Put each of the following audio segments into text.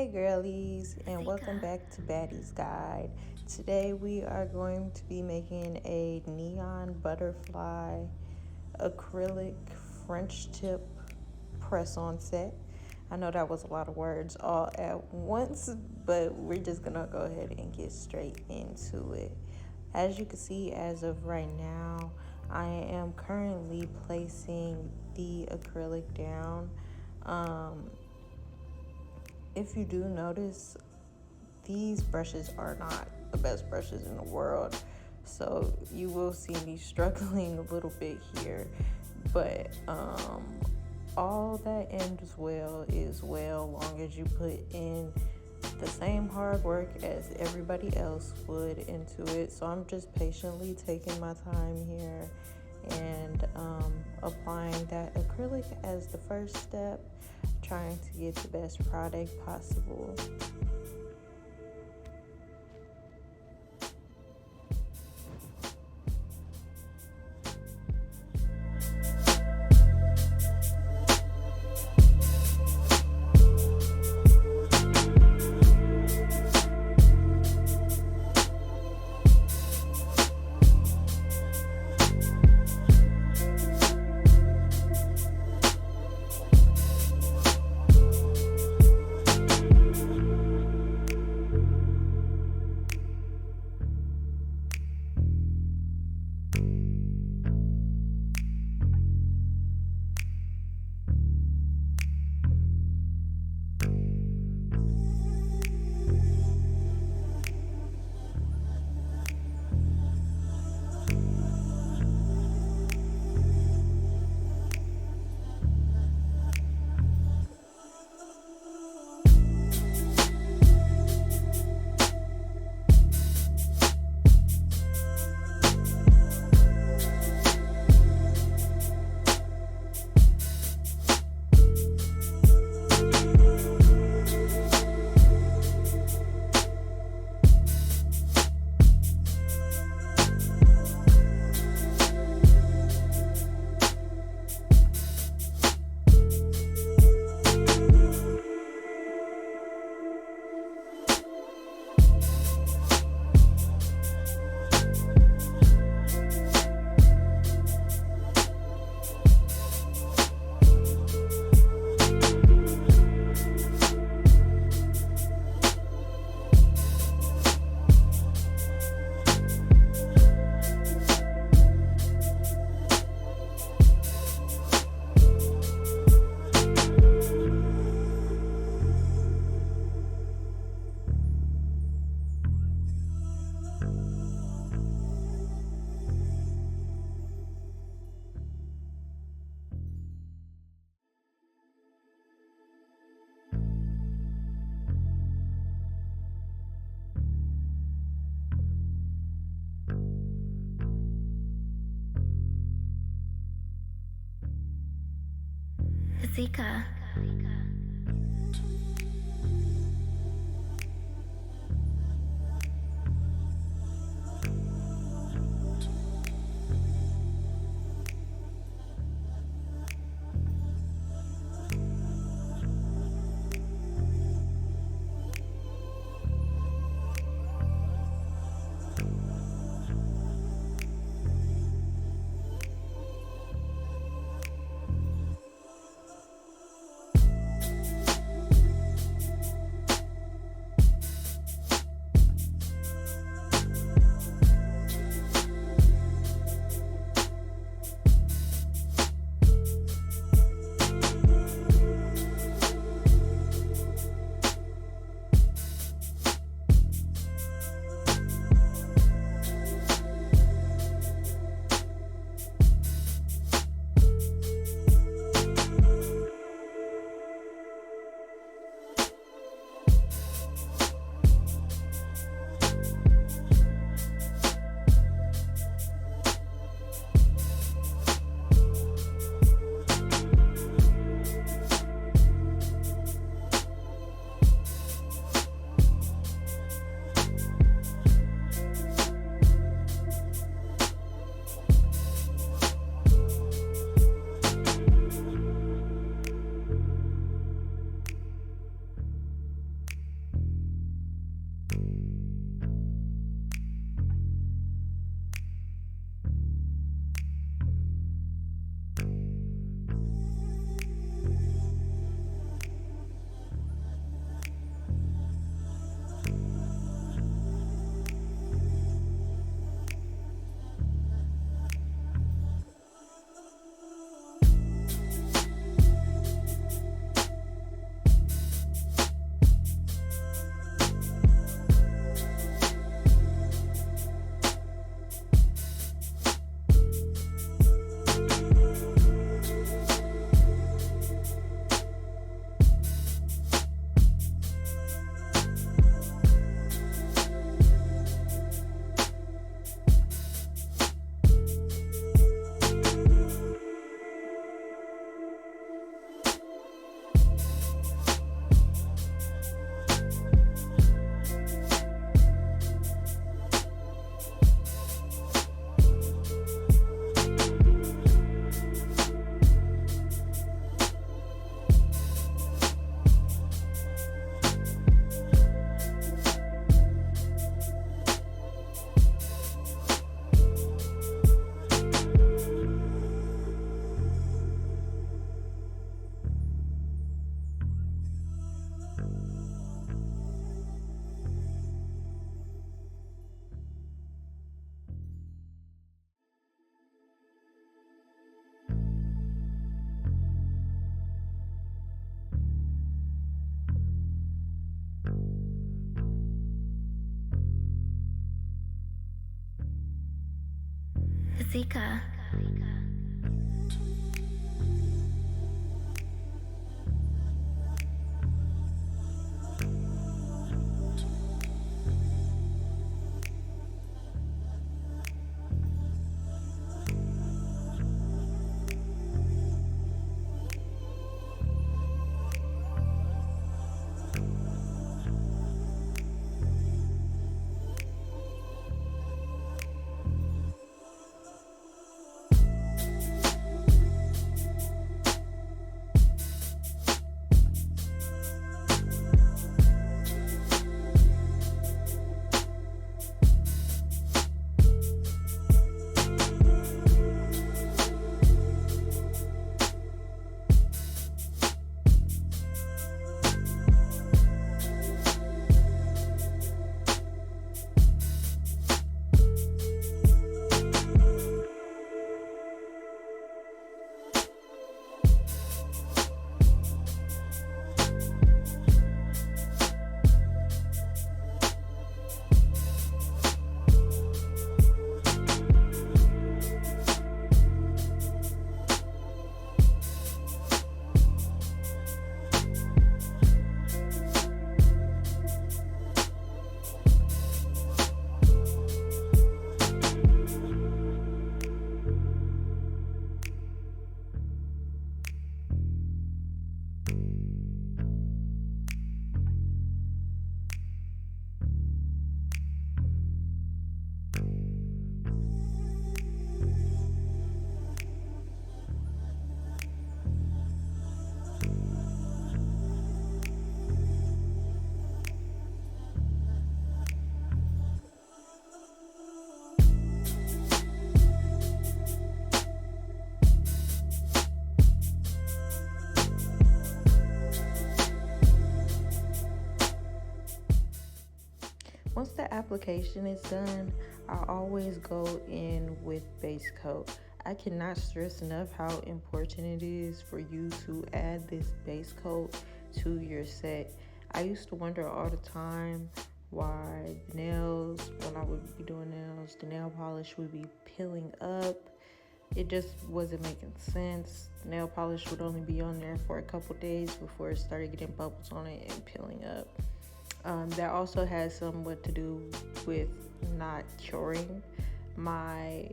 Hey girlies, and welcome back to Baddie's Guide. Today we are going to be making a neon butterfly acrylic French tip press-on set. I know that was a lot of words all at once, but we're just gonna go ahead and get straight into it. As you can see, as of right now, I am currently placing the acrylic down. If you do notice, these brushes are not the best brushes in the world, so you will see me struggling a little bit here, but all that ends well is well, long as you put in the same hard work as everybody else would into it. So I'm just patiently taking my time here and applying that acrylic as the first step, trying to get the best product possible. Zika. Zika. Once the application is done, I always go in with base coat. I cannot stress enough how important it is for you to add this base coat to your set. I used to wonder all the time why the nails, when I would be doing nails, the nail polish would be peeling up. It just wasn't making sense. Nail polish would only be on there for a couple days before it started getting bubbles on it and peeling up. That also has somewhat to do with not curing my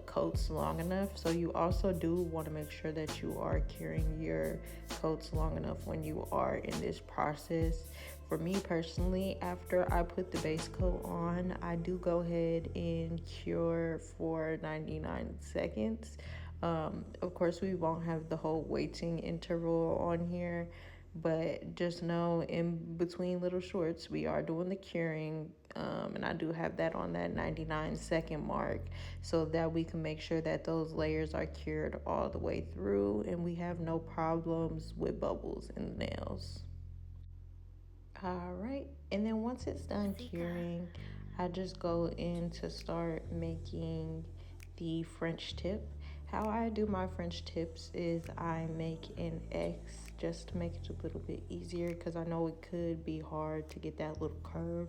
coats long enough. So you also do want to make sure that you are curing your coats long enough when you are in this process. For me personally, after I put the base coat on, I do go ahead and cure for 99 seconds. Of course, we won't have the whole waiting interval on here, But just know, in between little shorts, we are doing the curing, and I do have that on that 99-second mark, so that we can make sure that those layers are cured all the way through and we have no problems with bubbles in the nails. All right, and then once it's done curing, I just go in to start making the French tip. How I do my French tips is I make an X just to make it a little bit easier, because I know it could be hard to get that little curve.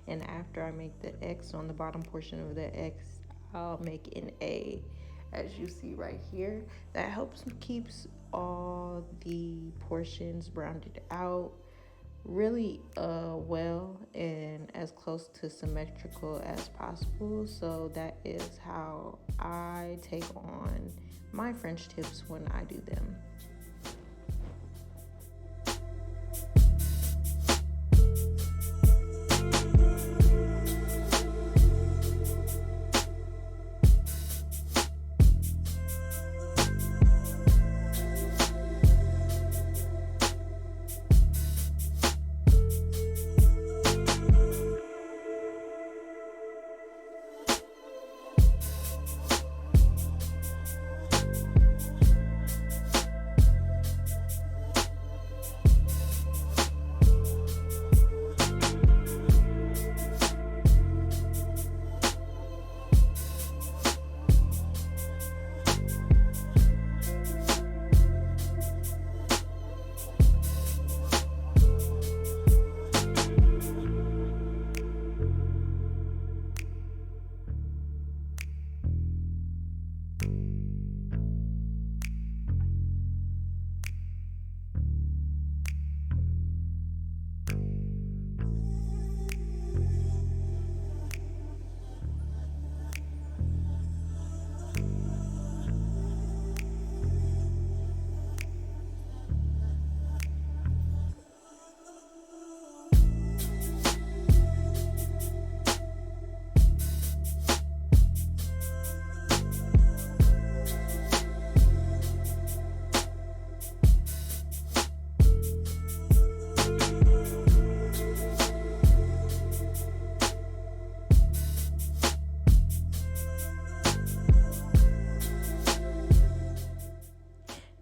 And after I make the X on the bottom portion of the X, I'll make an A, as you see right here. That helps keeps all the portions rounded out really well and as close to symmetrical as possible. So that is how I take on my French tips when I do them.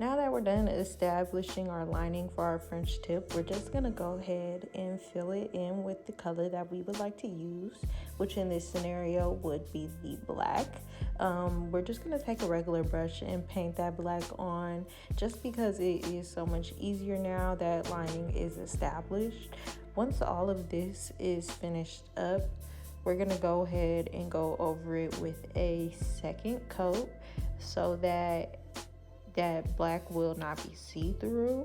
Now that we're done establishing our lining for our French tip, we're just gonna go ahead and fill it in with the color that we would like to use, which in this scenario would be the black. We're just gonna take a regular brush and paint that black on, just because it is so much easier now that lining is established. Once all of this is finished up, we're gonna go ahead and go over it with a second coat, so that black will not be see-through.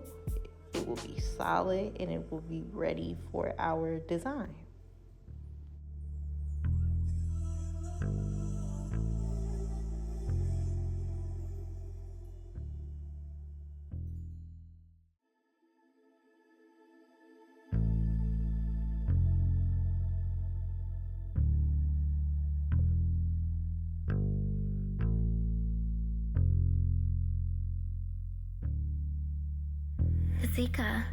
It will be solid and it will be ready for our design. Zika.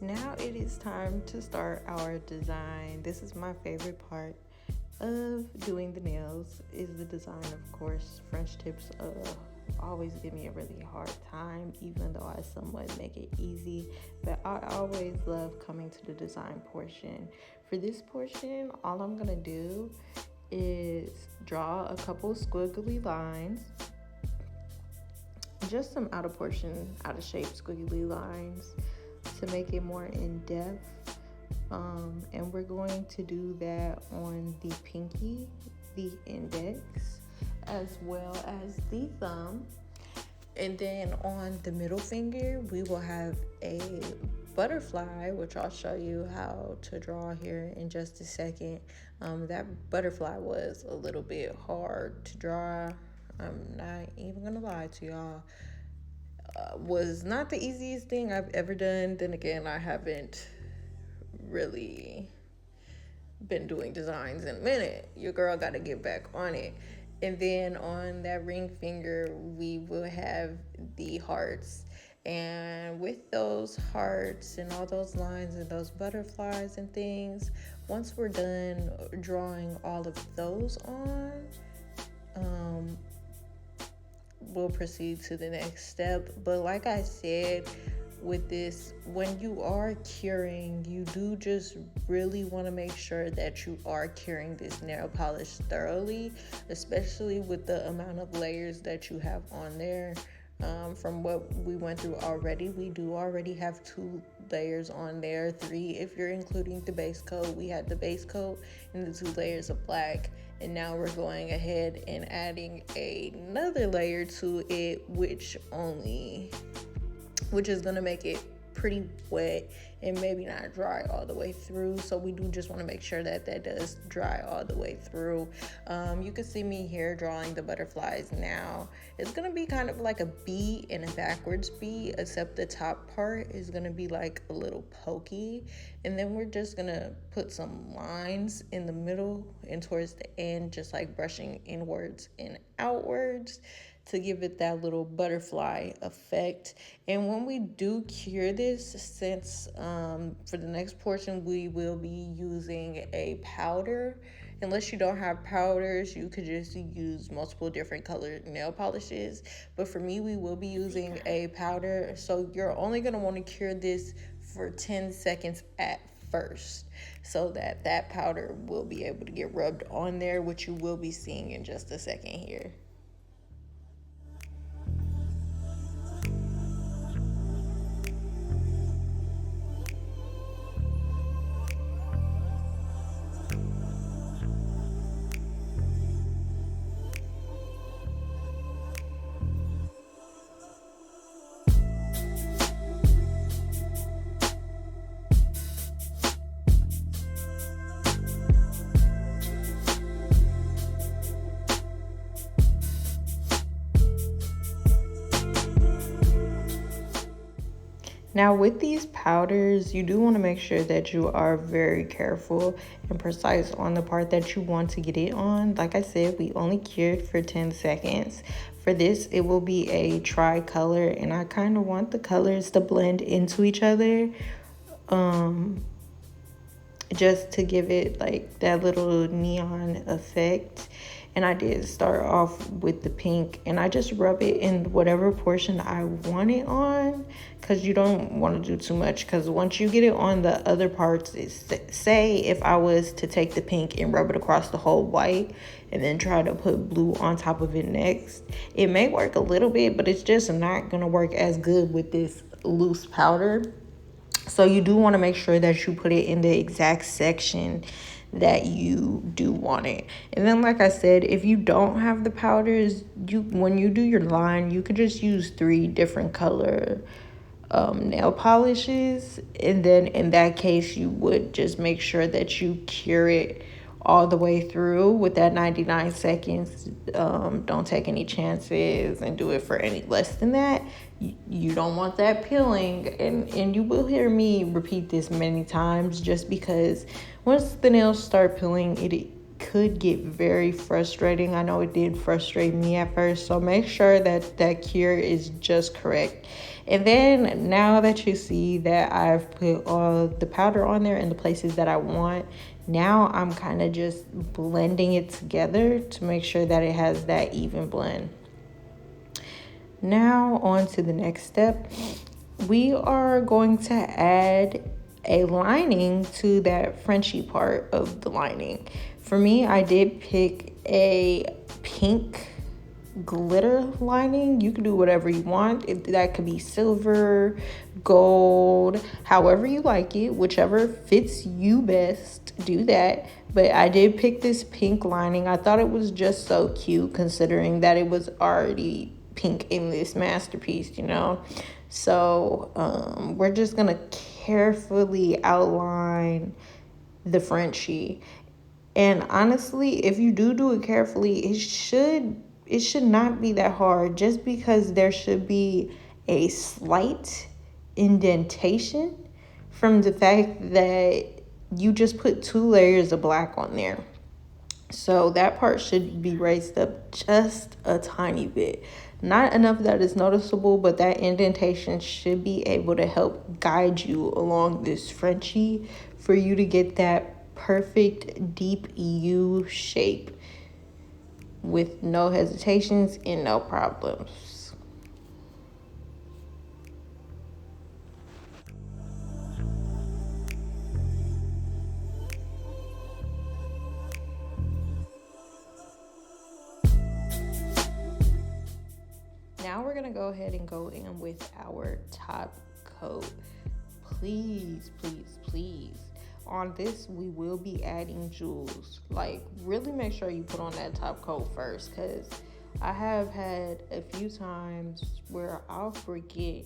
Now it is time to start our design. This is my favorite part of doing the nails, is the design. Of course, French tips always give me a really hard time, even though I somewhat make it easy. But I always love coming to the design portion. For this portion, all I'm gonna do is draw a couple squiggly lines, just some out of shape squiggly lines to make it more in depth. And we're going to do that on the pinky, the index, as well as the thumb. And then on the middle finger, we will have a butterfly, which I'll show you how to draw here in just a second. That butterfly was a little bit hard to draw. I'm not even gonna lie to y'all. Was not the easiest thing I've ever done. Then again, I haven't really been doing designs in a minute. Your girl got to get back on it. And then on that ring finger, we will have the hearts. And with those hearts and all those lines and those butterflies and things, once we're done drawing all of those on, we'll proceed to the next step. But like I said, with this, when you are curing, you do just really want to make sure that you are curing this nail polish thoroughly, especially with the amount of layers that you have on there. From what we went through already, we do already have 2 layers on there, 3 if you're including the base coat. We had the base coat and the 2 layers of black, and now we're going ahead and adding another layer to it, which is going to make it pretty wet and maybe not dry all the way through. So we do just want to make sure that that does dry all the way through. You can see me here drawing the butterflies now. It's going to be kind of like a B and a backwards B, except the top part is going to be like a little pokey. And then we're just going to put some lines in the middle and towards the end, just like brushing inwards and outwards to give it that little butterfly effect. And when we do cure this, since for the next portion we will be using a powder. Unless you don't have powders, you could just use multiple different colored nail polishes. But for me, we will be using a powder. So you're only gonna want to cure this for 10 seconds at first, so that that powder will be able to get rubbed on there, which you will be seeing in just a second here. Now with these powders, you do want to make sure that you are very careful and precise on the part that you want to get it on. Like I said, we only cured for 10 seconds. For this, it will be a tri-color, and I kind of want the colors to blend into each other, just to give it like that little neon effect. And I did start off with the pink, and I just rub it in whatever portion I want it on, because you don't want to do too much, because once you get it on the other parts, say if I was to take the pink and rub it across the whole white and then try to put blue on top of it next, it may work a little bit, but it's just not going to work as good with this loose powder. So you do want to make sure that you put it in the exact section that you do want it. And then like I said, if you don't have the powders, when you do your line, you could just use 3 different color nail polishes, and then in that case you would just make sure that you cure it all the way through with that 99 seconds. Don't take any chances and do it for any less than that. You don't want that peeling, and you will hear me repeat this many times, just because once the nails start peeling, it could get very frustrating. I know it did frustrate me at first, so make sure that that cure is just correct. And then now that you see that I've put all the powder on there in the places that I want, now I'm kind of just blending it together to make sure that it has that even blend. Now on to the next step. We are going to add a lining to that Frenchy part of the lining. For me, I did pick a pink glitter lining. You can do whatever you want. That could be silver, gold, however you like it, whichever fits you best, do that. But I did pick this pink lining. I thought it was just so cute considering that it was already pink in this masterpiece, you know. So we're just gonna carefully outline the Frenchie. And honestly, if you do it carefully, it should not be that hard, just because there should be a slight indentation from the fact that you just put 2 layers of black on there. So that part should be raised up just a tiny bit. Not enough that it's noticeable, but that indentation should be able to help guide you along this Frenchie for you to get that perfect deep U shape with no hesitations and no problems. Now we're gonna go ahead and go in with our top coat. Please, please, please. On this, we will be adding jewels. Like, really make sure you put on that top coat first, because I have had a few times where I'll forget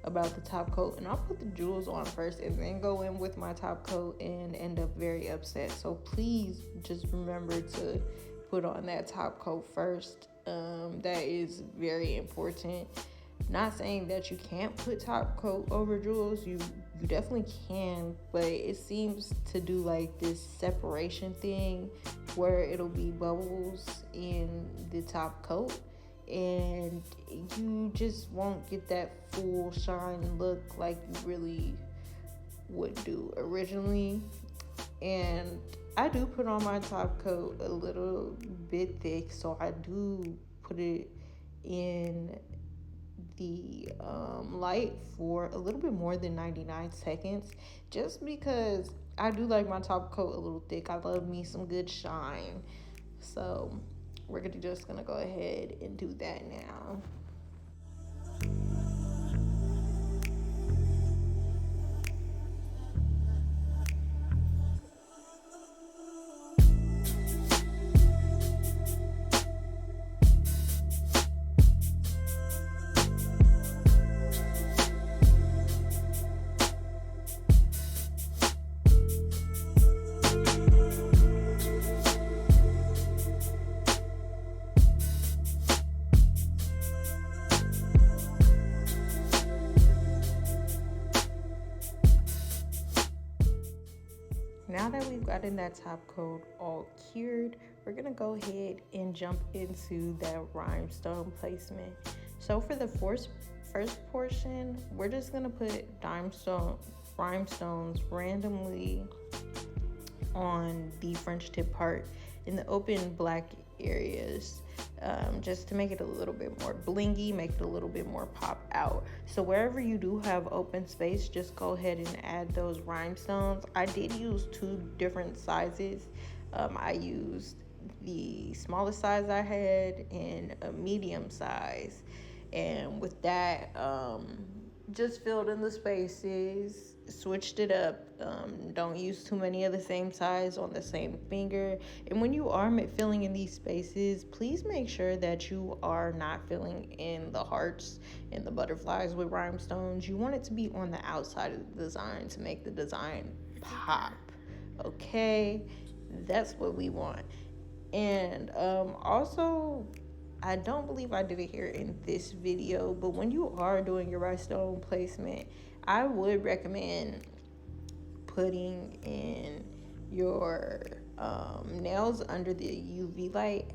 about the top coat and I'll put the jewels on first and then go in with my top coat and end up very upset. So please just remember to put on that top coat first. That is very important. Not saying that you can't put top coat over jewels. You definitely can, but it seems to do like this separation thing where it'll be bubbles in the top coat, and you just won't get that full shine look like you really would do originally. And I do put on my top coat a little bit thick, so I do put it in the light for a little bit more than 99 seconds, just because I do like my top coat a little thick. I love me some good shine. So we're just gonna go ahead and do that now. Now that we've gotten that top coat all cured, we're gonna go ahead and jump into that rhinestone placement. So for the first portion, we're just gonna put rhinestones randomly on the French tip part in the open black areas, just to make it a little bit more blingy, make it a little bit more pop out. So wherever you do have open space, just go ahead and add those rhinestones. I did use 2 different sizes. I used the smallest size I had and a medium size, and with that, just filled in the spaces, switched it up. Don't use too many of the same size on the same finger. And when you are filling in these spaces, please make sure that you are not filling in the hearts and the butterflies with rhinestones. You want it to be on the outside of the design to make the design pop. Okay, that's what we want. And also, I don't believe I did it here in this video, but when you are doing your rhinestone placement, I would recommend putting in your nails under the UV light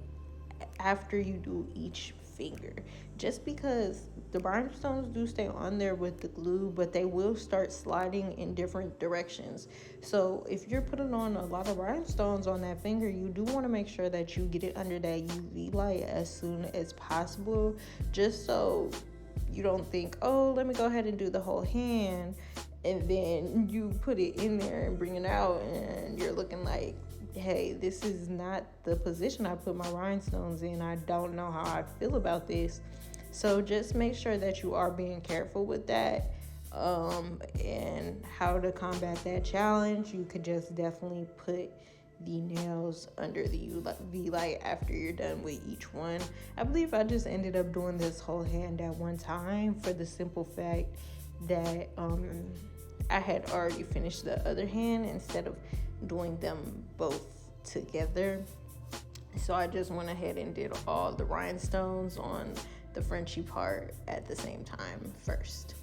after you do each finger, just because the rhinestones do stay on there with the glue, but they will start sliding in different directions. So if you're putting on a lot of rhinestones on that finger, you do want to make sure that you get it under that UV light as soon as possible, just so you don't think, oh, let me go ahead and do the whole hand, and then you put it in there and bring it out and you're looking like, hey, this is not the position I put my rhinestones in. I don't know how I feel about this. So just make sure that you are being careful with that. And how to combat that challenge, you could just definitely put the nails under the UV light after you're done with each one. I believe I just ended up doing this whole hand at one time for the simple fact that I had already finished the other hand instead of doing them both together. So I just went ahead and did all the rhinestones on the Frenchy part at the same time first.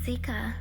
Zika.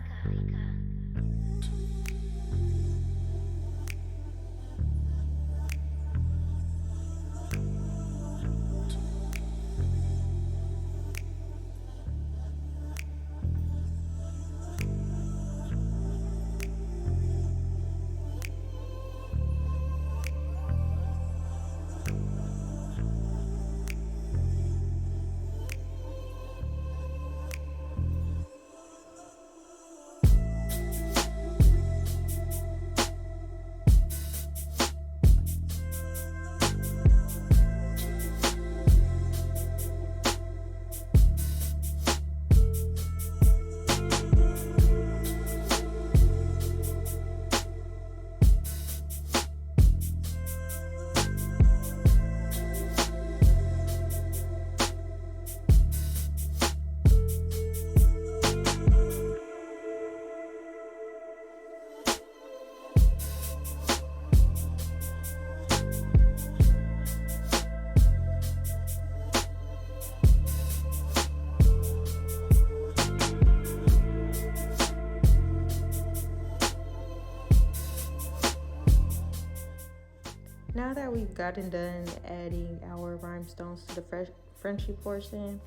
Now that we've gotten done adding our rhinestones to the Frenchy portion,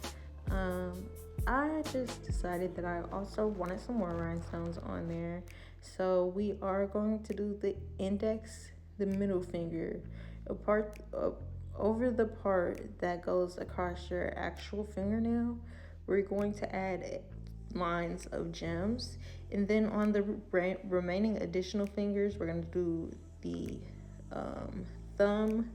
I just decided that I also wanted some more rhinestones on there. So we are going to do the index, the middle finger, over the part that goes across your actual fingernail. We're going to add lines of gems, and then on the remaining additional fingers, we're going to do the thumb,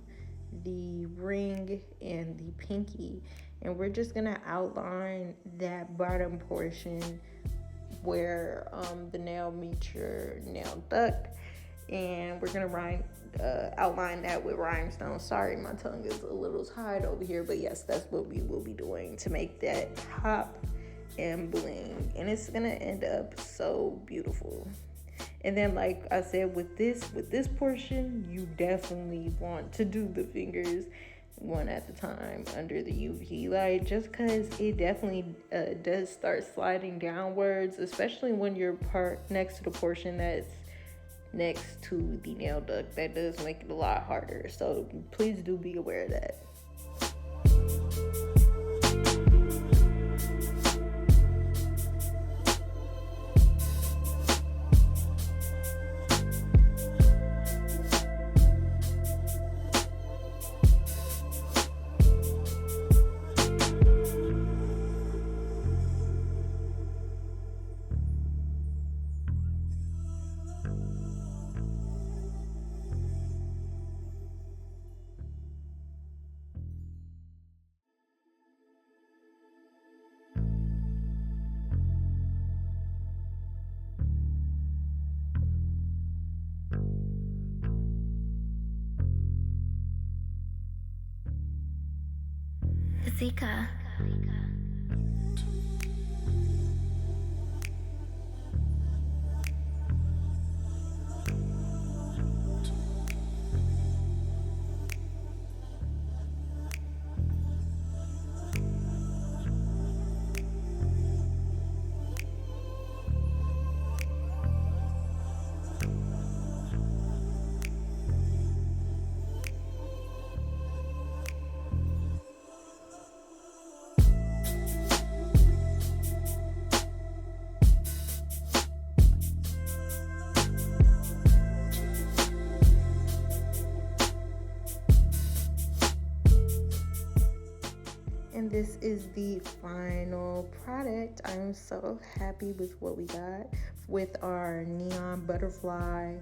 the ring, and the pinky, and we're just gonna outline that bottom portion where the nail meets your nail duct, and we're gonna outline that with rhinestone. Sorry, my tongue is a little tied over here, but yes, that's what we will be doing to make that pop and bling, and it's gonna end up so beautiful. And then, like I said, with this portion, you definitely want to do the fingers. one at a time under the UV light, just because it definitely does start sliding downwards, especially when you're next to the portion that's next to the nail duct. That does make it a lot harder, so please do be aware of that. Zika. And this is the final product. I'm so happy with what we got with our neon butterfly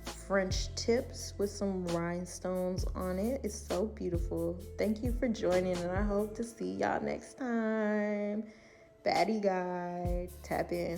French tips with some rhinestones on it. It's so beautiful. Thank you for joining, and I hope to see y'all next time. Baddie guy, tap in.